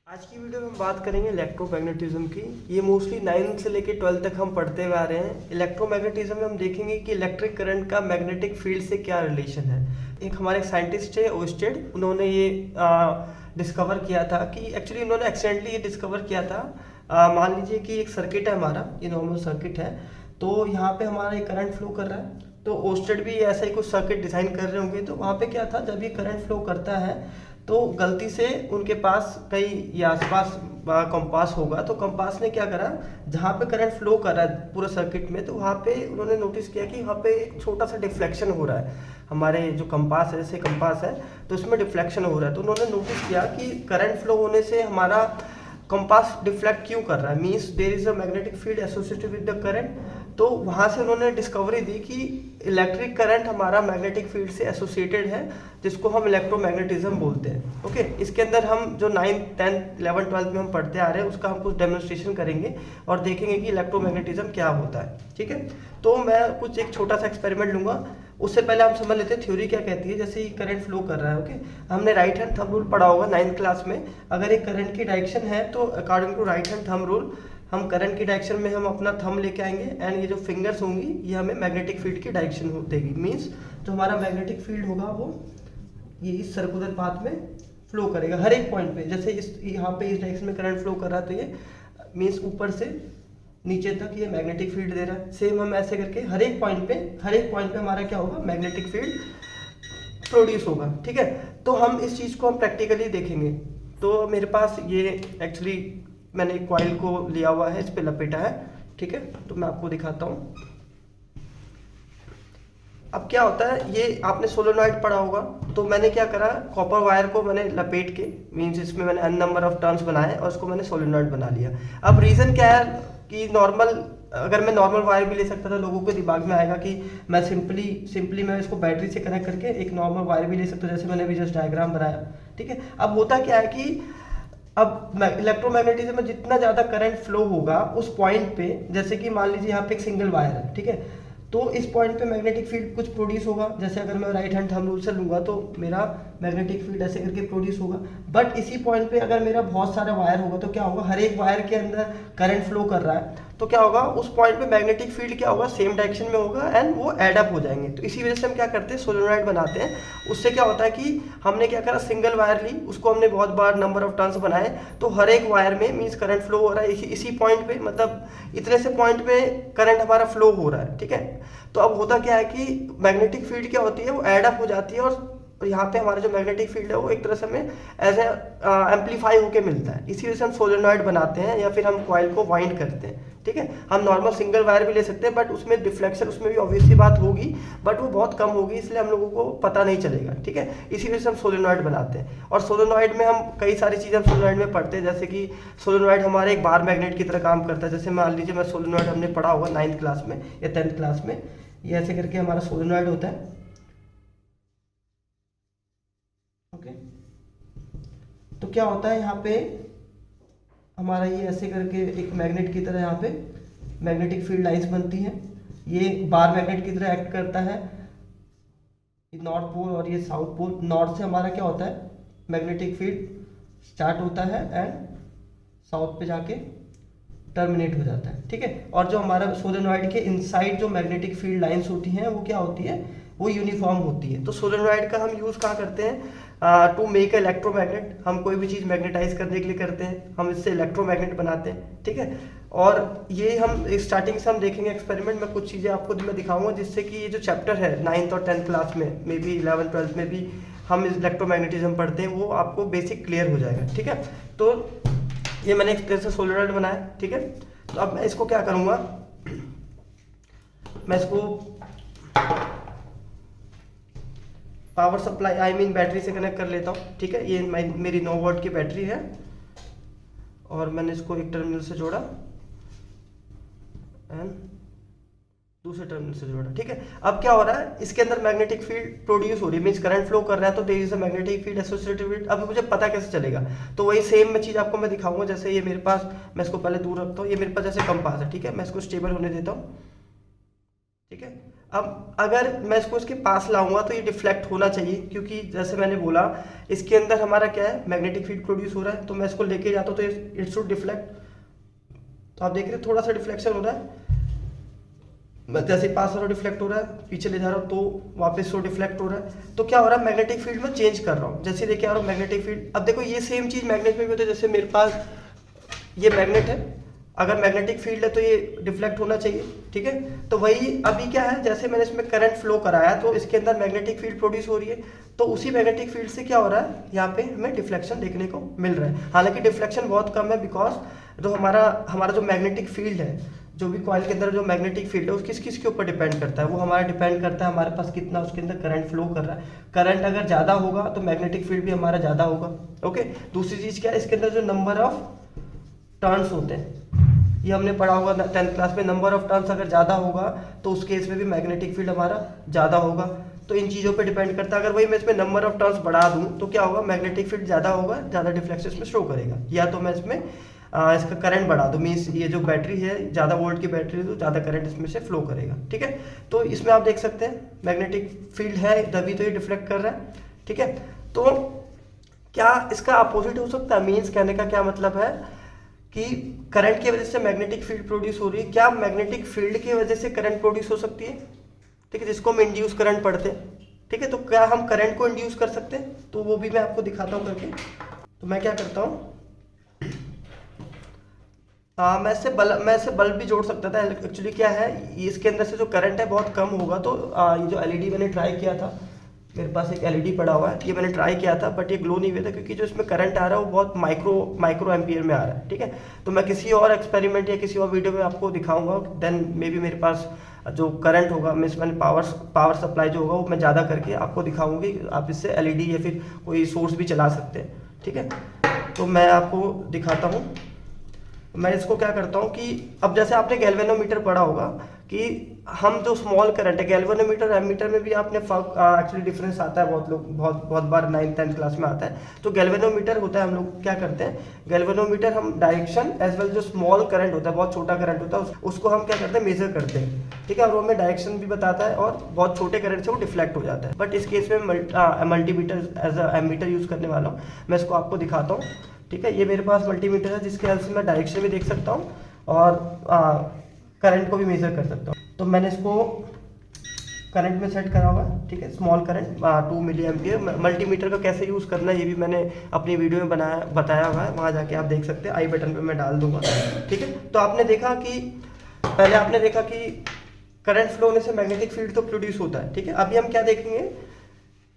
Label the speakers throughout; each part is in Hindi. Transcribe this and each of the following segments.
Speaker 1: आज की वीडियो में हम बात करेंगे इलेक्ट्रोमैग्नेटिज्म की। ये मोस्टली 9th से लेकर 12th तक हम पढ़ते हुए आ रहे हैं। इलेक्ट्रोमैग्नेटिज्म में हम देखेंगे कि इलेक्ट्रिक करंट का मैग्नेटिक फील्ड से क्या रिलेशन है। एक हमारे साइंटिस्ट है ओस्टेड, उन्होंने ये डिस्कवर किया था कि एक्चुअली उन्होंने एक्सीडेंटली ये डिस्कवर किया था। मान लीजिए कि एक सर्किट है हमारा, ये नॉर्मल सर्किट है, तो यहाँ पे हमारा एक करंट फ्लो कर रहा है। तो ओस्टेड भी ऐसा ही कुछ सर्किट डिज़ाइन कर रहे होंगे। तो वहाँ पे क्या था, जब ये करंट फ्लो करता है तो गलती से उनके पास कहीं या आसपास कंपास होगा, तो कंपास ने क्या करा, जहाँ पे करंट फ्लो कर रहा है पूरे सर्किट में, तो वहाँ पे उन्होंने नोटिस किया कि वहाँ पे एक छोटा सा डिफ्लेक्शन हो रहा है। हमारे जो कंपास है, जैसे कंपास है तो उसमें डिफ्लेक्शन हो रहा है। तो उन्होंने नोटिस किया कि करंट फ्लो होने से हमारा कंपास डिफ्लेक्ट क्यों कर रहा है, means there is a magnetic field associated with the current. तो वहाँ से उन्होंने डिस्कवरी दी कि इलेक्ट्रिक करंट हमारा मैग्नेटिक फील्ड से एसोसिएटेड है, जिसको हम इलेक्ट्रोमैग्नेटिज्म बोलते हैं। ओके, इसके अंदर हम जो 9th 10th 11th 12th में हम पढ़ते आ रहे हैं उसका हम कुछ डेमोन्स्ट्रेशन करेंगे और देखेंगे कि इलेक्ट्रोमैग्नेटिज्म क्या होता है। ठीक है, तो मैं कुछ एक छोटा सा एक्सपेरिमेंट लूंगा। उससे पहले हम समझ लेते हैं थ्योरी क्या कहती है। जैसे ये करंट फ्लो कर रहा है, ओके, हमने राइट हैंड थंब रूल पढ़ा होगा 9th क्लास में। अगर एक करंट की डायरेक्शन है तो according to right hand thumb rule हम करंट की डायरेक्शन में हम अपना थंब लेके आएंगे एंड ये जो फिंगर्स होंगी ये हमें मैग्नेटिक फील्ड की डायरेक्शन देगी। मीन्स जो हमारा मैग्नेटिक फील्ड होगा वो ये इस सर्कुलर पाथ में फ्लो करेगा हर एक पॉइंट पे। जैसे इस यहाँ पे इस डायरेक्शन में करंट फ्लो कर रहा है तो ये मीन्स ऊपर से नीचे तक ये मैग्नेटिक फील्ड दे रहा है। सेम हम ऐसे करके हर एक पॉइंट पे हमारा क्या होगा, मैग्नेटिक फील्ड प्रोड्यूस होगा। ठीक है, तो हम इस चीज़ को हम प्रैक्टिकली देखेंगे। तो मेरे पास ये एक्चुअली मैंने एक कॉइल को लिया हुआ है, इस पे लपेटा है। ठीक है, तो मैं आपको दिखाता हूँ। अब क्या होता है, ये आपने सोलेनॉइड पढ़ा होगा, तो मैंने क्या करा, कॉपर वायर को मैंने लपेट के, मीन्स इसमें मैंने n नंबर ऑफ टर्न्स बनाए और उसको मैंने सोलेनॉइड बना लिया। अब रीज़न क्या है कि नॉर्मल, अगर मैं नॉर्मल वायर भी ले सकता था, लोगों के दिमाग में आएगा कि मैं सिंपली मैं इसको बैटरी से कनेक्ट करके एक नॉर्मल वायर भी ले सकता हूँ, जैसे मैंने अभी जस्ट डायग्राम बनाया। ठीक है, अब होता क्या है कि अब इलेक्ट्रोमैग्नेटिज्म में जितना ज़्यादा करंट फ्लो होगा उस पॉइंट पे, जैसे कि मान लीजिए यहाँ पे एक सिंगल वायर है, ठीक है, तो इस पॉइंट पे मैग्नेटिक फील्ड कुछ प्रोड्यूस होगा। जैसे अगर मैं राइट हैंड थंब रूल से लूँगा तो मेरा मैग्नेटिक फील्ड ऐसे करके प्रोड्यूस होगा। बट इसी पॉइंट पे अगर मेरा बहुत सारा वायर होगा तो क्या होगा, हर एक वायर के अंदर करंट फ्लो कर रहा है, तो क्या होगा, उस पॉइंट पे मैग्नेटिक फील्ड क्या होगा, सेम डायरेक्शन में होगा एंड वो एड अप हो जाएंगे। तो इसी वजह से हम क्या करते हैं, सोलेनॉइड बनाते हैं। उससे क्या होता है कि हमने क्या करा, सिंगल वायर ली, उसको हमने बहुत बार नंबर ऑफ टर्न्स बनाए, तो हर एक वायर में मीन्स करंट फ्लो हो रहा है इसी पॉइंट पे, मतलब इतने से पॉइंट पे करंट हमारा फ्लो हो रहा है। ठीक है, तो अब होता क्या है कि मैग्नेटिक फील्ड क्या होती है, वो एड अप हो जाती है और यहाँ पे हमारा जो मैग्नेटिक फील्ड है वो एक तरह से हमें एज एम्पलीफाई होके मिलता है। इसी वजह से हम सोलेनॉइड बनाते हैं या फिर हम कॉइल को वाइंड करते हैं। ठीक है, हम नॉर्मल सिंगल वायर भी ले सकते हैं, बट उसमें डिफ्लेक्शन उसमें भी ऑब्वियसली बात होगी, बट वो बहुत कम होगी, इसलिए हम लोगों को पता नहीं चलेगा। ठीक है, इसी वजह से हम सोलेनॉइड बनाते हैं। और सोलेनॉइड में हम कई सारी चीज़ें हम सोलेनॉइड में पढ़ते हैं, जैसे कि सोलेनॉइड हमारे एक बार मैग्नेट की तरह काम करता है। जैसे मान लीजिए मैं सोलेनॉइड हमने पढ़ा होगा 9th क्लास में या 10th क्लास में, ये ऐसे करके हमारा सोलेनॉइड होता है। ओके, तो क्या होता है, यहाँ पे हमारा ये ऐसे करके एक मैग्नेट की तरह यहाँ पे मैग्नेटिक फील्ड लाइंस बनती हैं। ये बार मैग्नेट की तरह एक्ट करता है, ये नॉर्थ पोल और ये साउथ पोल। नॉर्थ से हमारा क्या होता है, मैग्नेटिक फील्ड स्टार्ट होता है एंड साउथ पे जाके टर्मिनेट हो जाता है। ठीक है, और जो हमारा सोलेनॉइड के इनसाइड जो मैग्नेटिक फील्ड लाइंस होती हैं वो क्या होती है, वो यूनिफॉर्म होती है। तो सोलेनॉइड का हम यूज़ कहाँ करते हैं, टू मेक इलेक्ट्रोमैग्नेट। हम कोई भी चीज़ मैग्नेटाइज करने के लिए करते हैं, हम इससे इलेक्ट्रोमैग्नेट बनाते हैं। ठीक है, और ये हम स्टार्टिंग से हम देखेंगे एक्सपेरिमेंट में, कुछ चीज़ें आपको मैं दिखाऊंगा जिससे कि ये जो चैप्टर है 9th और 10th क्लास में, मे बी 11th 12th में भी हम इलेक्ट्रोमैग्नेटिज्म पढ़ते हैं, वो आपको बेसिक क्लियर हो जाएगा। ठीक है, तो ये मैंने एक तरह से सोलेनॉइड बनाया। ठीक है, तो अब मैं इसको क्या करूँगा, मैं इसको power supply I mean battery से कनेक्ट कर लेता हूँ। ठीक है, ये मेरी 9 वोल्ट की बैटरी है और मैंने इसको एक टर्मिनल से जोड़ा एंड दूसरे टर्मिनल से जोड़ा। ठीक है, अब क्या हो रहा है, इसके अंदर मैग्नेटिक फील्ड प्रोड्यूस हो रही है, मीन्स करंट फ्लो कर रहा है, तो there is a magnetic field associated with. अब मुझे पता कैसे चलेगा, तो वही सेम चीज़ आपको मैं दिखाऊंगा। जैसे ये मेरे पास, मैं इसको पहले दूर रखता हूँ, ये मेरे पास जैसे कंपास है। ठीक है, मैं इसको स्टेबल होने देता हूँ। ठीक है, अब अगर मैं इसको इसके पास लाऊंगा तो ये डिफ्लेक्ट होना चाहिए, क्योंकि जैसे मैंने बोला इसके अंदर हमारा क्या है, मैग्नेटिक फील्ड प्रोड्यूस हो रहा है। तो मैं इसको लेके जाता हूँ तो इट शुड डिफ्लेक्ट। तो आप देख रहे हैं थोड़ा सा डिफ्लेक्शन हो रहा है, जैसे पास हो रहा डिफ्लेक्ट हो रहा है, पीछे ले जा रहा हूँ तो वापस वो डिफ्लेक्ट हो रहा है। तो क्या हो रहा है, मैग्नेटिक फील्ड में चेंज कर रहा हूँ। जैसे देखिए आ रहा हूँ मैग्नेटिक फील्ड, अब देखो ये सेम चीज़ मैग्नेट में भी होता है। जैसे मेरे पास ये मैग्नेट है, अगर मैग्नेटिक फील्ड है तो ये डिफ्लेक्ट होना चाहिए, ठीक है। तो वही अभी क्या है, जैसे मैंने इसमें करंट फ्लो कराया तो इसके अंदर मैग्नेटिक फील्ड प्रोड्यूस हो रही है, तो उसी मैग्नेटिक फील्ड से क्या हो रहा है, यहाँ पे हमें डिफ्लेक्शन देखने को मिल रहा है। हालांकि डिफ्लेक्शन बहुत कम है, बिकॉज जो हमारा जो मैग्नेटिक फील्ड है, जो भी कॉइल के अंदर जो मैग्नेटिक फील्ड है वो किस किस के ऊपर डिपेंड करता है, वो हमारा डिपेंड करता है हमारे पास कितना उसके अंदर करंट फ्लो कर रहा है। करंट अगर ज़्यादा होगा तो मैग्नेटिक फील्ड भी हमारा ज़्यादा होगा। ओके, दूसरी चीज़ क्या है, इसके अंदर जो नंबर ऑफ टर्न्स होते हैं, ये हमने पढ़ा होगा 10th क्लास में, नंबर ऑफ टर्न्स अगर ज़्यादा होगा तो उस केस में भी मैग्नेटिक फील्ड हमारा ज़्यादा होगा। तो इन चीज़ों पे डिपेंड करता है। अगर वही मैं इसमें नंबर ऑफ टर्न्स बढ़ा दूं तो क्या होगा, मैग्नेटिक फील्ड ज़्यादा होगा, ज़्यादा डिफ्लेक्शन इसमें शो करेगा। या तो मैं इसमें इसका करंट बढ़ा दूं, मीन्स ये जो बैटरी है ज़्यादा वोल्ट की बैटरी है तो ज़्यादा करंट इसमें से फ्लो करेगा, ठीक है। तो इसमें आप देख सकते हैं मैग्नेटिक फील्ड है तभी तो ये डिफ्लेक्ट कर रहा है, ठीक है। तो क्या इसका अपोजिट हो सकता है, मीन्स कहने का क्या मतलब है कि करंट की वजह से मैग्नेटिक फील्ड प्रोड्यूस हो रही है, क्या मैग्नेटिक फील्ड की वजह से करंट प्रोड्यूस हो सकती है, ठीक है, जिसको हम इंड्यूस करंट पढ़ते हैं, ठीक है। तो क्या हम करंट को इंड्यूस कर सकते हैं, तो वो भी मैं आपको दिखाता हूँ करके। तो मैं क्या करता हूँ, मैं इससे बल्ब भी जोड़ सकता था। एक्चुअली क्या है, इसके अंदर से जो करंट है बहुत कम होगा, तो ये जो एलईडी मैंने ट्राई किया था, मेरे पास एक एलईडी पड़ा हुआ है, ये मैंने ट्राई किया था बट ये ग्लो नहीं हुआ था, क्योंकि जो इसमें करंट आ रहा है वो बहुत माइक्रो एम्पियर में आ रहा है, ठीक है। तो मैं किसी और एक्सपेरिमेंट या किसी और वीडियो में आपको दिखाऊंगा, देन मे बी मेरे पास जो करंट होगा, मैंने पावर सप्लाई जो होगा वो मैं ज़्यादा करके आपको दिखाऊंगी। आप इससे एलईडी या फिर कोई सोर्स भी चला सकते हैं, ठीक है। तो मैं आपको दिखाता हूँ। मैं इसको क्या करता हूँ कि अब जैसे आपने गैल्वेनोमीटर पढ़ा होगा कि हम जो स्मॉल करंट है, गैल्वेनोमीटर एमीटर में भी आपने एक्चुअली डिफरेंस आता है, बहुत बार 9th 10th क्लास में आता है। तो गैल्वेनोमीटर होता है, हम लोग क्या करते हैं, गैल्वेनोमीटर हम डायरेक्शन एज वेल जो स्मॉल करंट होता है, बहुत छोटा करंट होता है, उसको हम क्या करते हैं, मेजर करते हैं, ठीक है। और वो हमें डायरेक्शन भी बताता है और बहुत छोटे करंट से वो डिफ्लेक्ट हो जाता है। बट इस केस में multimeter as a ammeter use करने वाला हूँ। मैं इसको आपको दिखाता हूँ, ठीक है। ये मेरे पास मल्टीमीटर है जिसके हेल्प से मैं डायरेक्शन भी देख सकता हूँ और करंट को भी मेजर कर सकता हूँ। तो मैंने इसको करंट में सेट करा हुआ है, ठीक है, small current 2 milliampere. Multimeter का कैसे यूज़ करना है ये भी मैंने अपनी वीडियो में बताया हुआ है, वहाँ जाके आप देख सकते हैं, आई बटन पे मैं डाल दूंगा, ठीक है। तो आपने देखा कि पहले आपने देखा कि करंट फ्लो होने से मैग्नेटिक फील्ड तो प्रोड्यूस होता है, ठीक है। अभी हम क्या देखेंगे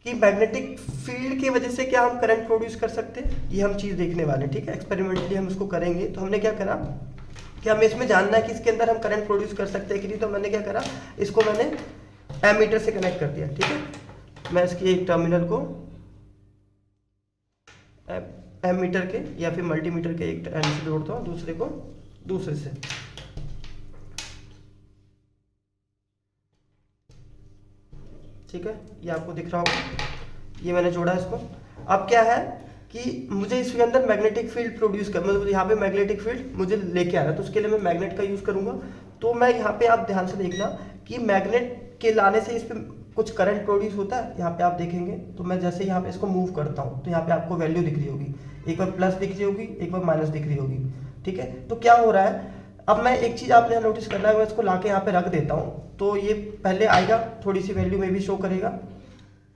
Speaker 1: कि मैग्नेटिक फील्ड की वजह से क्या हम करंट प्रोड्यूस कर सकते हैं, ये हम चीज़ देखने वाले हैं, ठीक है। एक्सपेरिमेंटली हम इसको करेंगे। तो हमने क्या करा कि हमें इसमें जानना है कि इसके अंदर हम करंट प्रोड्यूस कर सकते हैं कि नहीं। तो मैंने क्या करा, इसको मैंने एमीटर से कनेक्ट कर दिया, ठीक है। मैं इसकी एक टर्मिनल को एमीटर के या फिर मल्टीमीटर के एक एंड से जोड़ता हूँ, दूसरे को दूसरे से, ठीक है। ये आपको दिख रहा होगा, ये मैंने जोड़ा इसको। अब क्या है कि मुझे इसके अंदर मैग्नेटिक फील्ड प्रोड्यूस कर, मतलब यहाँ पे मैग्नेटिक फील्ड मुझे लेके आ रहा है, तो उसके लिए मैं मैग्नेट का यूज़ करूँगा। तो मैं यहाँ पे आप ध्यान से देखना कि मैग्नेट के लाने से इस पर कुछ करंट प्रोड्यूस होता है, यहाँ पे आप देखेंगे। तो मैं जैसे यहाँ पे इसको मूव करता हूँ तो यहाँ पे आपको वैल्यू दिख रही होगी, एक बार प्लस दिख रही होगी, एक बार माइनस दिख रही होगी, ठीक है। तो क्या हो रहा है, अब मैं एक चीज़ आपने नोटिस करना है, मैं इसको लाके यहाँ पे रख देता हूँ तो ये पहले आएगा, थोड़ी सी वैल्यू में भी शो करेगा,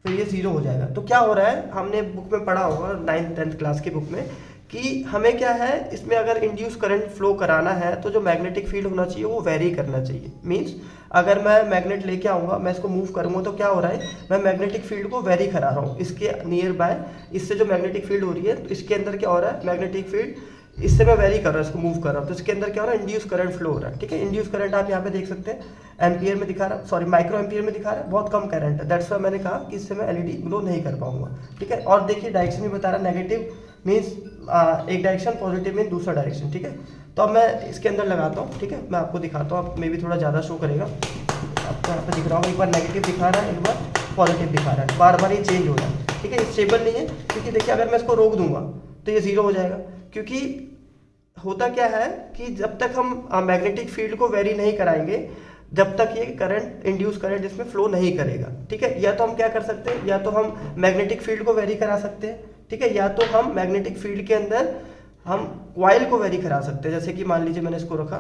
Speaker 1: फिर ये 0 हो जाएगा। तो क्या हो रहा है, हमने बुक में पढ़ा होगा 9th 10th क्लास की बुक में कि हमें क्या है, इसमें अगर इंड्यूस करंट फ्लो कराना है तो जो मैग्नेटिक फील्ड होना चाहिए वो वेरी करना चाहिए। मीन्स अगर मैं मैग्नेट लेके आऊँगा, मैं इसको मूव करूँगा तो क्या हो रहा है, मैं मैग्नेटिक फील्ड को वेरी करा रहा हूँ इसके नियर बाय। इससे जो मैग्नेटिक फील्ड हो रही है तो इसके अंदर क्या हो रहा है, मैग्नेटिक फील्ड इससे मैं वेरी कर रहा हूँ, इसको मूव कर रहा हूँ, तो इसके अंदर क्या हो रहा है, इंड्यूस करंट फ्लो हो रहा है, ठीक है। इंड्यूस करंट आप यहाँ पे देख सकते हैं, एम्पियर में दिखा रहा, सॉरी माइक्रो एम्पियर में दिखा रहा है, बहुत कम करंट है। दैट्स वाई मैंने कहा कि इससे मैं एलईडी ग्लो नहीं कर पाऊंगा, ठीक है। और देखिए डायरेक्शन भी बता रहा है, नेगेटिव मीन्स एक डायरेक्शन, पॉजिटिव मीन दूसरा डायरेक्शन, ठीक है। तो अब मैं इसके अंदर लगाता हूँ, ठीक है, मैं आपको दिखाता हूँ, अब मे भी थोड़ा ज़्यादा शो करेगा, आपको यहाँ पे दिख रहा होगा, एक बार नेगेटिव दिखा रहा है, एक बार पॉजिटिव दिखा रहा है, बार बार ये चेंज हो रहा है, ठीक है। स्टेबल नहीं है, क्योंकि देखिए अगर मैं इसको रोक दूंगा तो ये 0 हो जाएगा, क्योंकि होता क्या है कि जब तक हम मैग्नेटिक फील्ड को वेरी नहीं कराएंगे, जब तक ये करंट इंड्यूस करंट इसमें फ्लो नहीं करेगा। ठीक है, या तो हम क्या कर सकते हैं, या तो हम मैग्नेटिक फील्ड को वेरी करा सकते हैं। ठीक है, या तो हम मैग्नेटिक फील्ड के अंदर हम कॉइल को वेरी करा सकते हैं। जैसे कि मान लीजिए मैंने इसको रखा,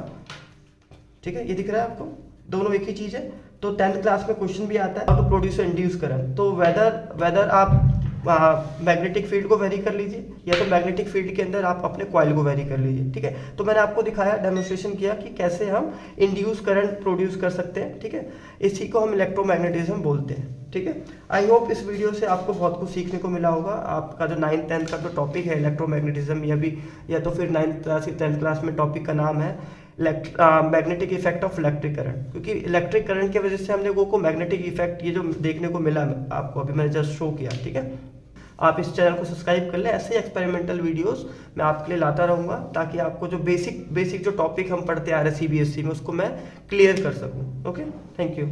Speaker 1: ठीक है, ये दिख रहा है आपको, दोनों एक ही चीज है। तो 10th क्लास में क्वेश्चन भी आता है how to produce induce current. तो वेदर आप मैग्नेटिक फील्ड को वेरी कर लीजिए, या तो मैग्नेटिक फील्ड के अंदर आप अपने कॉइल को वेरी कर लीजिए। ठीक है, तो मैंने आपको दिखाया, डेमोन्स्ट्रेशन किया कि कैसे हम इंड्यूस करंट प्रोड्यूस कर सकते हैं। ठीक है, इसी को हम इलेक्ट्रोमैग्नेटिज्म बोलते हैं। ठीक है, आई होप इस वीडियो से आपको बहुत कुछ सीखने को मिला होगा। आपका जो 9th 10th का जो टॉपिक है इलेक्ट्रोमैग्नेटिज्म, या तो फिर 9th क्लास या 10th क्लास में टॉपिक का नाम है magnetic effect of electric current. क्योंकि इलेक्ट्रिक करंट की वजह से हम लोगों को मैग्नेटिक इफेक्ट ये जो देखने को मिला आपको, अभी मैंने जस्ट शो किया। ठीक है, आप इस चैनल को सब्सक्राइब कर लें, ऐसे एक्सपेरिमेंटल वीडियोस मैं आपके लिए लाता रहूँगा, ताकि आपको जो बेसिक जो टॉपिक हम पढ़ते आ रहे हैं CBSE में, उसको मैं क्लियर कर सकूँ। Okay, thank you.